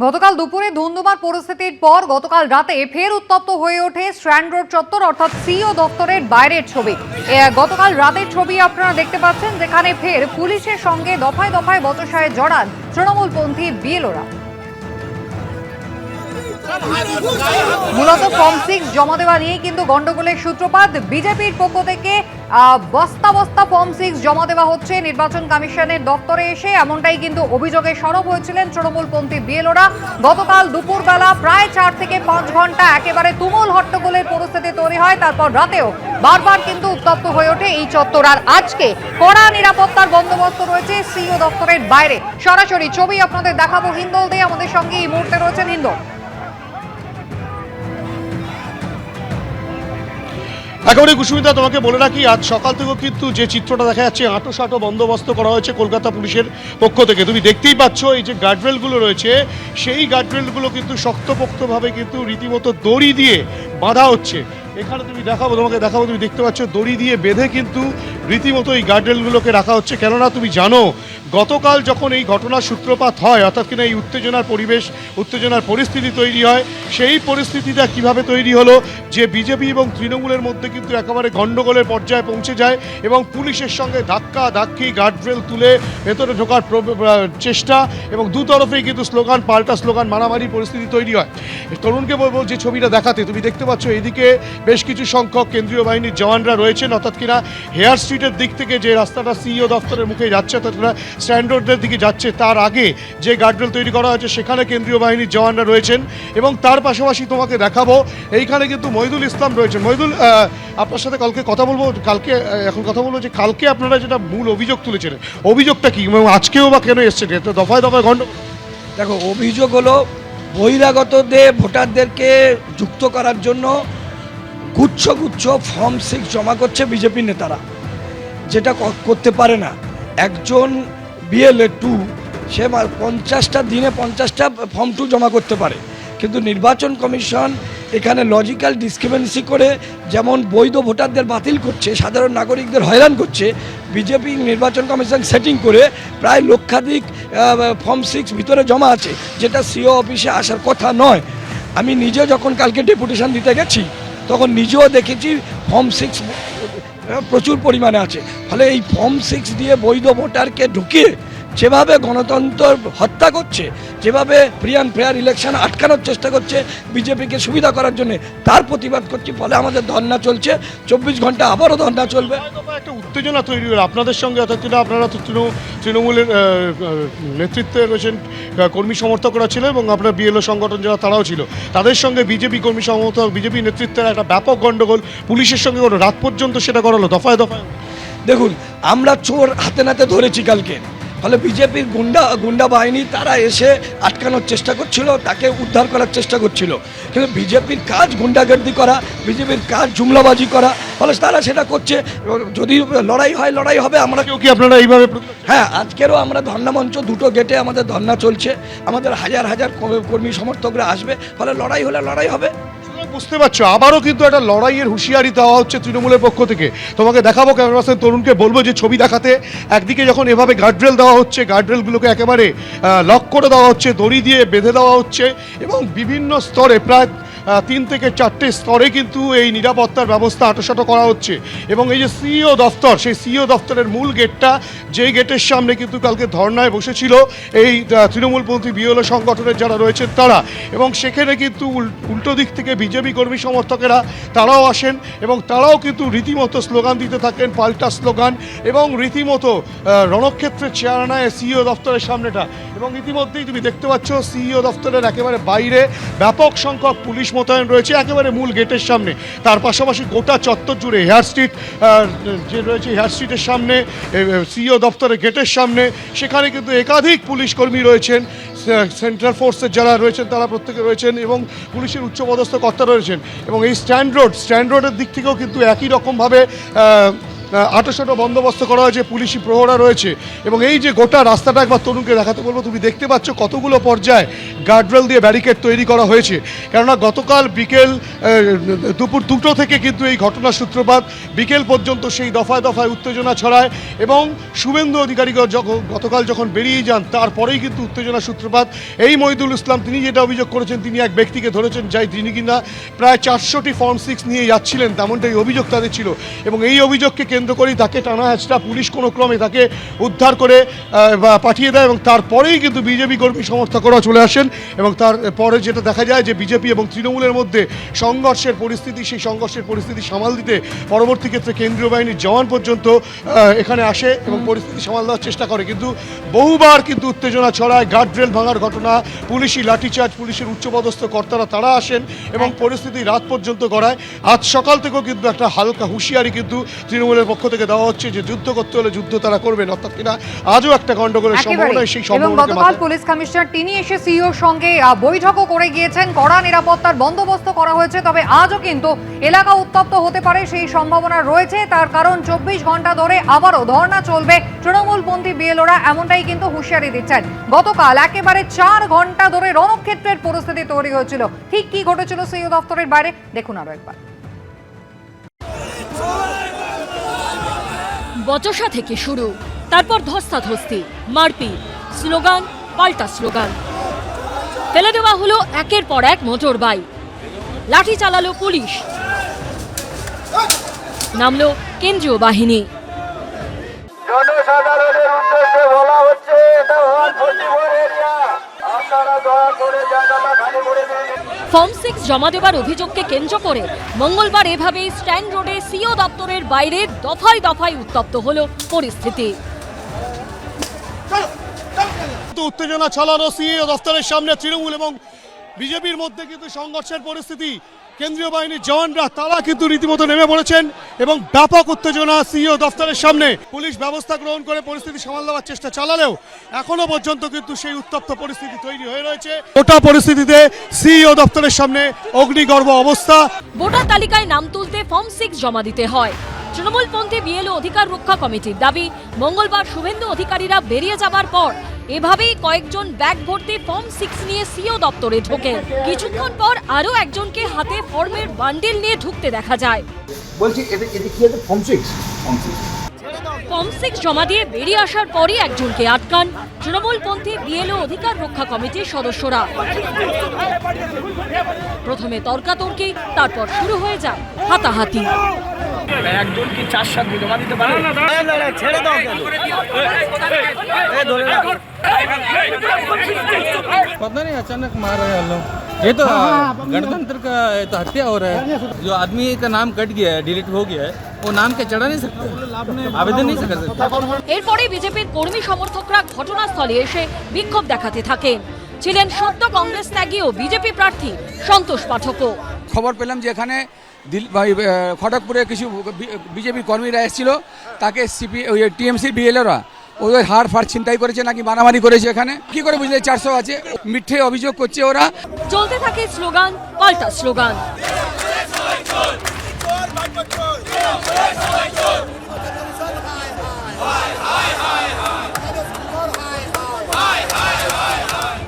গতকাল দুপুরে ধুন্ধুমার পরিস্থিতির পর গতকাল রাতে ফের উত্তপ্ত হয়ে ওঠে স্ট্র্যান্ড রোড চত্বর, অর্থাৎ সিইও দফতরের বাইরের ছবি। গতকাল রাতের ছবি আপনারা দেখতে পাচ্ছেন, যেখানে ফের পুলিশের সঙ্গে দফায় দফায় বচসায় জড়ান তৃণমূলপন্থী বিএলওরা। মূলত ফর্ম 6 জমা দেওয়া নিয়ে কিন্তু গন্ডগোলের সূত্রপাত। বিজেপির পক্ষ থেকে বস্তা বস্তা ফর্ম 6 জমা দেওয়া হচ্ছে নির্বাচন কমিশনের দপ্তরে এসে, এমনটাই কিন্তু অভিযোগে সরব হয়েছিলেন তৃণমূলপন্থী বিএলওরা। গতকাল দুপুরবেলা প্রায় 4 থেকে 5 ঘন্টা একেবারে তুমুল হট্টগোলের পরিস্থিতি তৈরি হয়। তারপর রাতেও বারবার কিন্তু উত্তপ্ত হয়ে ওঠে এই চত্বর। আর আজকে কড়া নিরাপত্তার বন্দোবস্ত রয়েছে সিইও দপ্তরের বাইরে। সরাসরি ছবি আপনাদের দেখাবো হিন্দল দিয়ে, আমাদের সঙ্গে এই মুহূর্তে রয়েছেন হিন্দল। একেবারে কুসুমিতা, তোমাকে বলে রাখি, আজ সকাল থেকেও কিন্তু যে চিত্রটা দেখা যাচ্ছে, আঁটো বন্দোবস্ত করা হয়েছে কলকাতা পুলিশের পক্ষ থেকে। তুমি দেখতেই পাচ্ছ এই যে গার্ডরেলগুলো রয়েছে, সেই গার্ডরেলগুলো কিন্তু শক্তপোক্তভাবে কিন্তু রীতিমতো দড়ি দিয়ে বাঁধা হচ্ছে। এখানে তোমাকে দেখাবো, তুমি দেখতে পাচ্ছ দড়ি দিয়ে বেঁধে কিন্তু রীতিমতো এই গার্ডরেলগুলোকে রাখা হচ্ছে। কেননা তুমি জানো, গতকাল যখন এই ঘটনার সূত্রপাত হয়, অর্থাৎ কিনা এই উত্তেজনার পরিস্থিতি তৈরি হয়, সেই পরিস্থিতিটা কিভাবে তৈরি হলো যে বিজেপি এবং তৃণমূলের মধ্যে কিন্তু একেবারে গণ্ডগোলের পর্যায়ে পৌঁছে যায় এবং পুলিশের সঙ্গে ধাক্কি গার্ডরেল তুলে ভেতরে ঢোকার চেষ্টা, এবং দুতরফেই কিন্তু পাল্টা স্লোগান, মারামারি পরিস্থিতি তৈরি হয়। তরুণকে বলবো যে ছবিটা দেখাতে। তুমি দেখতে পাচ্ছ এইদিকে বেশ কিছু সংখ্যক কেন্দ্রীয় বাহিনীর জওয়ানরা রয়েছেন, অর্থাৎ কিনা হেয়ার স্ট্রিটের দিক থেকে যে রাস্তাটা সিইও দফতরের মুখে যাচ্ছে, অর্থাৎ স্ট্যান্ড রোডের দিকে যাচ্ছে, তার আগে যে গার্ডরেল তৈরি করা হয়েছে সেখানে কেন্দ্রীয় বাহিনীর জওয়ানরা রয়েছেন। এবং তার পাশাপাশি তোমাকে দেখাবো এইখানে কিন্তু মহিদুল ইসলাম রয়েছেন। মহিদুল, আপনার সাথে এখন কথা বলবো যে কালকে আপনারা যেটা মূল অভিযোগ তুলেছেন, অভিযোগটা কি, আজকেও বা কেন এসছেন? দফায় দফায় গণ্ডগোল। দেখো, অভিযোগ হলো বহিরাগতদের ভোটারদেরকে যুক্ত করার জন্য গুচ্ছ ফর্ম 6 জমা করছে বিজেপি নেতারা, যেটা করতে পারে না। একজন বিএলএ 2 সে 50টা দিনে 50টা ফর্ম 2 জমা করতে পারে, কিন্তু নির্বাচন কমিশন এখানে লজিক্যাল ডিসক্রিমিনেন্সি করে যেমন বৈধ ভোটারদের বাতিল করছে, সাধারণ নাগরিকদের হয়রান করছে, বিজেপি নির্বাচন কমিশন সেটিং করে প্রায় লক্ষাধিক ফর্ম 6 ভিতরে জমা আছে, যেটা সিও অফিসে আসার কথা নয়। আমি নিজে যখন কালকে ডেপুটেশন দিতে গেছি তখন নিজেও দেখেছি ফর্ম 6 প্রচুর পরিমাণে আছে। ফলে এই ফর্ম 6 দিয়ে বৈধ ভোটারকে ঢুকিয়ে যেভাবে গণতন্ত্র হত্যা করছে, যেভাবে ফ্রি অ্যান্ড ফেয়ার ইলেকশন আটকানোর চেষ্টা করছে বিজেপিকে সুবিধা করার জন্য, তার প্রতিবাদ করছি। ফলে আমাদের ধর্না চলছে, 24 ঘন্টা আবারও ধর্না চলবে। একটা উত্তেজনা তৈরি হলো আপনাদের সঙ্গে, অর্থাৎ আপনারা তো তৃণমূলের নেতৃত্বে রয়েছেন, কর্মী সমর্থকরা ছিল, এবং আপনার বিএলও সংগঠন যারা তারাও ছিল, তাদের সঙ্গে বিজেপি কর্মী সমর্থক, বিজেপি নেতৃত্বের একটা ব্যাপক গণ্ডগোল পুলিশের সঙ্গে রাত পর্যন্ত সেটা করালো দফায় দফায়। দেখুন, আমরা চোর হাতে নাতে ধরেছি কালকে। ফলে বিজেপির গুন্ডা বাহিনী তারা এসে আটকানোর চেষ্টা করছিল, তাকে উদ্ধার করার চেষ্টা করছিল, কিন্তু বিজেপির কাজ গুন্ডাগর্দি করা, বিজেপির কাজ জুমলাবাজি করা। ফলে তারা সেটা করছে। যদি লড়াই হয়, লড়াই হবে। আমরা কি আপনারা এইভাবে? হ্যাঁ, আজকেরও আমরা ধর্না মঞ্চ 2টো গেটে আমাদের ধর্না চলছে, আমাদের হাজার কর্মী সমর্থকরা আসবে। ফলে লড়াই হলে লড়াই হবে। বুঝতে পারছো, আবারও কিন্তু একটা লড়াইয়ের হুঁশিয়ারি দেওয়া হচ্ছে তৃণমূলের পক্ষ থেকে। তোমাকে দেখাবো, ক্যামেরা পার্সন তরুণকে বলবো যে ছবি দেখাতে। একদিকে যখন এভাবে গার্ডরেল দেওয়া হচ্ছে, গার্ডরেলগুলোকে একেবারে লক করে দেওয়া হচ্ছে, দড়ি দিয়ে বেঁধে দেওয়া হচ্ছে, এবং বিভিন্ন স্তরে প্রায় 3 থেকে 4টে স্তরে কিন্তু এই নিরাপত্তার ব্যবস্থা আঁটোসাঁটো করা হচ্ছে। এবং এই যে সিইও দফতর, সেই সিইও দফতরের মূল গেটটা, যেই গেটের সামনে কিন্তু কালকে ধর্নায় বসেছিল এই তৃণমূলপন্থী বিএলও সংগঠনের যারা রয়েছেন তারা, এবং সেখানে কিন্তু উল্টো দিক থেকে বিজেপি কর্মী সমর্থকেরা তারাও আসেন, এবং তারাও কিন্তু রীতিমতো স্লোগান দিতে থাকেন, পাল্টা স্লোগান, এবং রীতিমতো রণক্ষেত্রের চেহারানায় সিইও দফতরের সামনেটা। এবং ইতিমধ্যেই তুমি দেখতে পাচ্ছ সিইও দফতরের একেবারে বাইরে ব্যাপক সংখ্যক পুলিশ মোতায়েন রয়েছে একেবারে মূল গেটের সামনে। তার পাশাপাশি গোটা চত্বর জুড়ে হেয়ার স্ট্রিট যে রয়েছে, হেয়ার স্ট্রিটের সামনে, সিইও দফতরের গেটের সামনে, সেখানে কিন্তু একাধিক পুলিশ কর্মী রয়েছেন, সেন্ট্রাল ফোর্সের যারা রয়েছেন তারা প্রত্যেকে রয়েছেন, এবং পুলিশের উচ্চপদস্থ কর্তা রয়েছেন। এবং এই স্ট্যান্ড রোডের দিক থেকেও কিন্তু একই রকমভাবে আঁটোসাঁটো বন্দোবস্ত করা হয়েছে, পুলিশি প্রহরা রয়েছে। এবং এই যে গোটা রাস্তাটা একবার তরুণকে দেখাতে বলবো। তুমি দেখতে পাচ্ছ কতগুলো পর্যায়ে গার্ডরেল দিয়ে ব্যারিকেড তৈরি করা হয়েছে। কেননা গতকাল বিকেল দুপুর 2টো থেকে কিন্তু এই ঘটনার সূত্রপাত, বিকেল পর্যন্ত সেই দফায় দফায় উত্তেজনা ছড়ায় এবং শুভেন্দু অধিকারী গতকাল যখন বেরিয়ে যান তারপরেই কিন্তু উত্তেজনা সূত্রপাত। এই মহিদুল ইসলাম তিনি যেটা অভিযোগ করেছেন, তিনি এক ব্যক্তিকে ধরেছেন যিনি কিনা প্রায় 400টি ফর্ম 6 নিয়ে যাচ্ছিলেন, তেমনটাই অভিযোগ তাদের ছিল এবং এই অভিযোগকে কেন্দ্র করেই তাকে টানা হেঁচড়া পুলিশ কোনো ক্রমে তাকে উদ্ধার করে পাঠিয়ে দেয় এবং তারপরেই কিন্তু বিজেপি কর্মী সমর্থকরা চলে আসেন এবং তারপরে যেটা দেখা যায় যে বিজেপি এবং তৃণমূলের মধ্যে সংঘর্ষের পরিস্থিতি, সেই সংঘর্ষের পরিস্থিতি সামাল দিতে পরবর্তী ক্ষেত্রে কেন্দ্রীয় বাহিনীর জওয়ান পর্যন্ত এখানে আসে এবং পরিস্থিতি সামাল দেওয়ার চেষ্টা করে, কিন্তু বহুবার কিন্তু উত্তেজনা ছড়ায়, গার্ডরেল ভাঙার ঘটনা, পুলিশি লাঠিচার্জ, পুলিশের উচ্চপদস্থ কর্তারা তারা আসেন এবং পরিস্থিতি রাত পর্যন্ত গড়ায়। আজ সকাল থেকেও কিন্তু একটা হালকা হুঁশিয়ারি কিন্তু তৃণমূলের পক্ষ থেকে দেওয়া হচ্ছে যে যুদ্ধ করতে হলে যুদ্ধ তারা করবেন, অর্থাৎ কিনা আজও একটা গন্ডগোলের সম্ভাবনা, সেই এবং গতকাল পুলিশ কমিশনার তিনি এসে সিইওর সঙ্গে বৈঠকও করে গিয়েছেন, কড়া নিরাপত্তার বন্দোবস্ত করা হয়েছে, তবে আজও কিন্তু এলাকা উত্তপ্ত হতে পারে সেই সম্ভাবনা রয়েছে। তার কারণ 24 ঘন্টা ধরে আবারও ধর্ণা চলবে তৃণমূলপন্থী বিএলওরা, এমনটাই কিন্তু হুঁশিয়ারি দিচ্ছেন। গতকাল একেবারে 4 ঘন্টা ধরে রণক্ষেত্রের পরিস্থিতি তৈরি হয়েছিল। ঠিক কি ঘটেছিল সিইও দপ্তরের বাইরে দেখুন আরো একবার। বচসা থেকে শুরু, তারপর ধস্তাধস্তি, মারপিট, স্লোগান পাল্টা স্লোগান, ফেলে দেওয়া হলো একের পর এক মোটর বাইক, লাঠি চালালো পুলিশ, নামলো কেন্দ্রীয় বাহিনী। জনসাধারণের উদ্দেশ্যে বলা হচ্ছে এটা 144 এরিয়া, আপনারা দয়া করে জায়গাটা খালি করে দিন। ফর্ম 6 জমা দেওয়ার অভিযোগকে কেন্দ্র করে মঙ্গলবার এভাবেই স্ট্যান্ড রোডে সিও দপ্তরের বাইরে দফায় দফায় উত্তপ্ত হলো পরিস্থিতি। উত্তেজনা ছড়ানো সিইও দপ্তরের সামনে তৃণমূল এবং বিজেপির মধ্যে কিন্তু সংঘর্ষের পরিস্থিতি। কেন্দ্রীয় বাহিনীর জওয়ানরা তারা কিন্তু রীতিমতো নেমে পড়েছেন এবং ব্যাপক উত্তেজনা সিইও দপ্তরের সামনে। পুলিশ ব্যবস্থা গ্রহণ করে পরিস্থিতি সামাল দেওয়ার চেষ্টা চালালেও এখনো পর্যন্ত কিন্তু সেই উত্তপ্ত পরিস্থিতি তৈরি হয়ে রয়েছে। গোটা পরিস্থিতিতে সিইও দপ্তরের সামনে অগ্নিগর্ভ অবস্থা। ভোটার তালিকায় নাম তুলতে ফর্ম 6 জমা দিতে হয়। তৃণমূলপন্থী বিএলও অধিকার রক্ষা কমিটির দাবি, মঙ্গলবার শুভেন্দু অধিকারীরা বেরিয়ে যাবার পর এভাবেই কয়েকজন ব্যাগ ভর্তি ফর্ম 6 নিয়ে সিও দপ্তরে ঢোকেন। কিছুক্ষণ পর আরও একজনকে হাতে ফর্মের বান্ডিল নিয়ে ঢুকতে দেখা যায়। বলছি এটা কি আছে ফর্ম 6? ফর্ম 6 জমা দিয়ে বেরিয়ে আসার পরই একজনকে আটকান তৃণমূলপন্থী বিএলও অধিকার রক্ষা কমিটির সদস্যরা। প্রথমে তর্কাতর্কি, তারপর শুরু হয়ে যায় হাতাহাতি। একজন কি 4-7 জমা দিতে পারে? ছেড়ে দাও কেন? पता नहीं अचानक मार रहे हैं लोग। ये तो गणतंत्र का तो हत्या हो रहा है। जो आदमी का नाम कट गया है, डिलीट हो गया है, वो नाम के चढ़ा नहीं सकते, आवेदन नहीं कर सकते। এরপরে বিজেপির কর্মী সমর্থকরা ঘটনাস্থলে এসে বিক্ষোভ দেখাতে থাকেন। ছিলেন সদ্য কংগ্রেস ত্যাগী ও বিজেপি প্রার্থী সন্তোষ পাঠকও। খবর পেলাম যে এখানে খড়গপুরে কিছু বিজেপি কর্মীরা এসেছিল, তাকে টিএমসি বিএলওরা ওদের হাড় ফাড় ছিনতাই করেছে, নাকি মারামারি করেছে। এখানে কি করে বুঝলে 400 আছে, মিথ্যে অভিযোগ করছে ওরা। চলতে থাকে স্লোগান পাল্টা স্লোগান।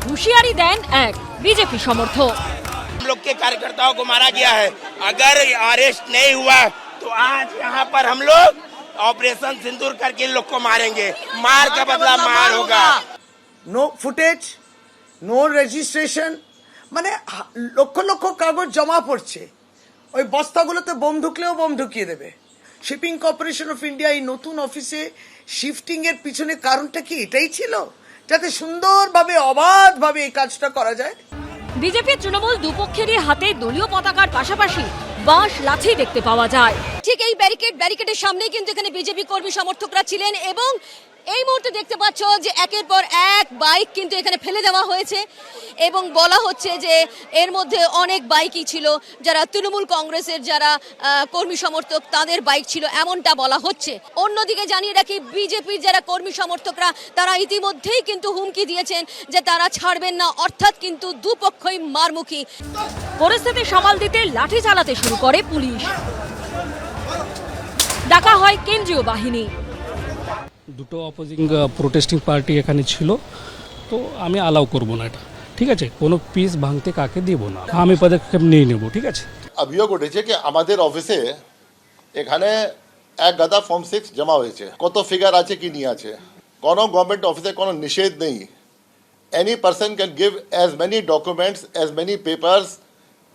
হুঁশিয়ারি দেন এক বিজেপি সমর্থক। हम लोग के कार्यकर्ताओं को मारा गया है, अगर अरेस्ट नहीं हुआ तो आज यहाँ पर हम लोग ऑपरेशन सिंदूर करके इन लोग को मारेंगे। मार का बदला मार होगा। নো ফুটেজ, নো রেজিস্ট্রেশন, মানে লক্ষ লক্ষ কাগজ জমা পড়ছে। ওই বস্তাগুলোতে বোম ঢুকলেও বোম ঢুকিয়ে দেবে। শিপিং কর্পোরেশন অফ ইন্ডিয়া এই নতুন অফিসে শিফটিং এর পিছনে কারণটা কি এটাই ছিল, যাতে সুন্দরভাবে অবাধভাবে এই কাজটা করা যায়। বিজেপি তৃণমূল দুপক্ষেরই হাতে দলীয় পতাকার পাশাপাশি বাঁশ লাঠি দেখতে পাওয়া যায়। ঠিক এই ব্যারিকেডের সামনে কিন্তু এখানে বিজেপি কর্মী সমর্থকরা ছিলেন এবং এই মুহূর্তে দেখতে পাচ্ছ যে একের পর এক বাইক কিন্তু এখানে ফেলে দেওয়া হয়েছে এবং বলা হচ্ছে যে এর মধ্যে অনেক বাইকই ছিল যারা তৃণমূল কংগ্রেসের যারা কর্মী সমর্থক তাদের বাইক ছিল, এমনটা বলা হচ্ছে। অন্যদিকে জানিয়ে রাখি, বিজেপির যারা কর্মী সমর্থকরা তারা ইতিমধ্যেই কিন্তু হুমকি দিয়েছেন যে তারা ছাড়বেন না, অর্থাৎ কিন্তু দুপক্ষই মারমুখী। পরিস্থিতি সামাল দিতে লাঠি চালাতে শুরু করে পুলিশ। ডাকা হয় কেন্দ্রীয় বাহিনী। দুটো অপোজিং প্রোটেস্টিং পার্টি এখানে ছিল, তো আমি অ্যালাউ করব না এটা, ঠিক আছে, কোনো পিস ভাঙতে কাকে দেবো না, আমি পদক্ষেপ নিয়ে নেব, ঠিক আছে। অভিযোগ উঠেছে কি আমাদের অফিসে এখানে এক গাদা ফর্ম 6 জমা হয়েছে, কত ফিগার আছে কি নিয়ে আছে, কোনো গভর্নমেন্ট অফিসে কোনো নিষেধ নেই। Any person can give as many documents, as many papers,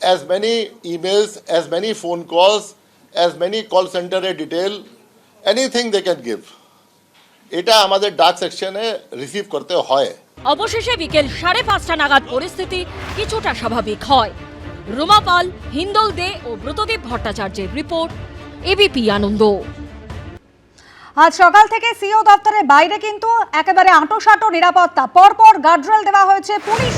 as many emails, as many phone calls, as many call সেন্টারের detail, anything they can give. এটা আমাদের ডাক সেকশনে রিসিভ করতে হয়। অবশেষে বিকেল 5:30 নাগাদ পরিস্থিতি কিছুটা স্বাভাবিক হয়। রুমা পাল, হিন্দল দে ও ব্রতদীপ ভট্টাচার্যের রিপোর্ট, এবিপি আনন্দ। আজ সকাল থেকে সিও দপ্তরের বাইরে কিন্তু একেবারে আঁটোসাঁটো নিরাপত্তা, পরপর গার্ডরেল দেওয়া হয়েছে, পুলিশ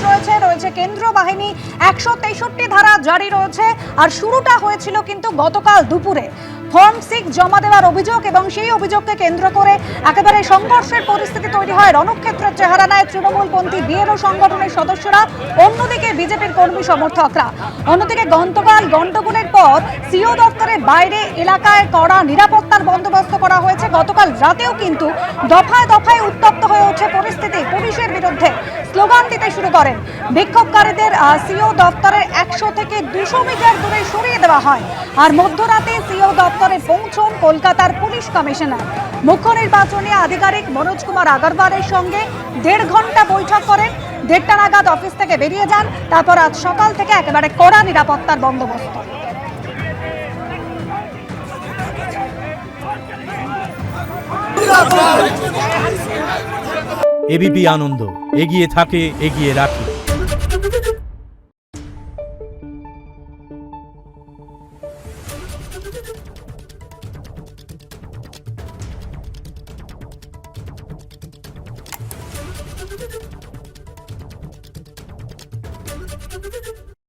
রয়েছে কেন্দ্রীয় বাহিনী, 163 ধারা জারি রয়েছে। আর শুরুটা হয়েছিল কিন্তু গতকাল দুপুরে ফর্ম 6 জমা দেওয়ার অভিযোগ, এবং সেই অভিযোগকে কেন্দ্র করে একেবারে সংঘর্ষের পরিস্থিতি তৈরি হয়। রণক্ষেত্রের চেহারা নেয় তৃণমূলপন্থী বিএলও সংগঠনের সদস্যরা, অন্যদিকে বিজেপির কর্মী সমর্থকরা। অন্যদিকে গতকাল গন্ডগোলের পর সিও দপ্তরের বাইরে এলাকায় কড়া নিরাপত্তার বন্দোবস্ত করা হয়েছে। গতকাল রাতেও কিন্তু দফায় দফায় উত্তপ্ত হয়ে ওঠে পরিস্থিতি, পুলিশের বিরুদ্ধে স্লোগান দিতে শুরু করেন বিক্ষোভকারীদের। সিও দপ্তরের 100 থেকে 200 মিটার দূরে সরিয়ে দেওয়া হয়। আর মধ্যরাতে সিও দপ্তরে পৌঁছন কলকাতার পুলিশ কমিশনার। মুখ্য নির্বাচনী আধিকারিক মনোজ কুমার আগরওয়ালের সঙ্গে 1.5 ঘন্টা বৈঠক করেন। 1:30 নাগাদ অফিস থেকে বেরিয়ে যান। তারপর আজ সকাল থেকে একেবারে কড়া নিরাপত্তার বন্দোবস্ত। এবিপি আনন্দ, এগিয়ে থাকে, এগিয়ে রাখে।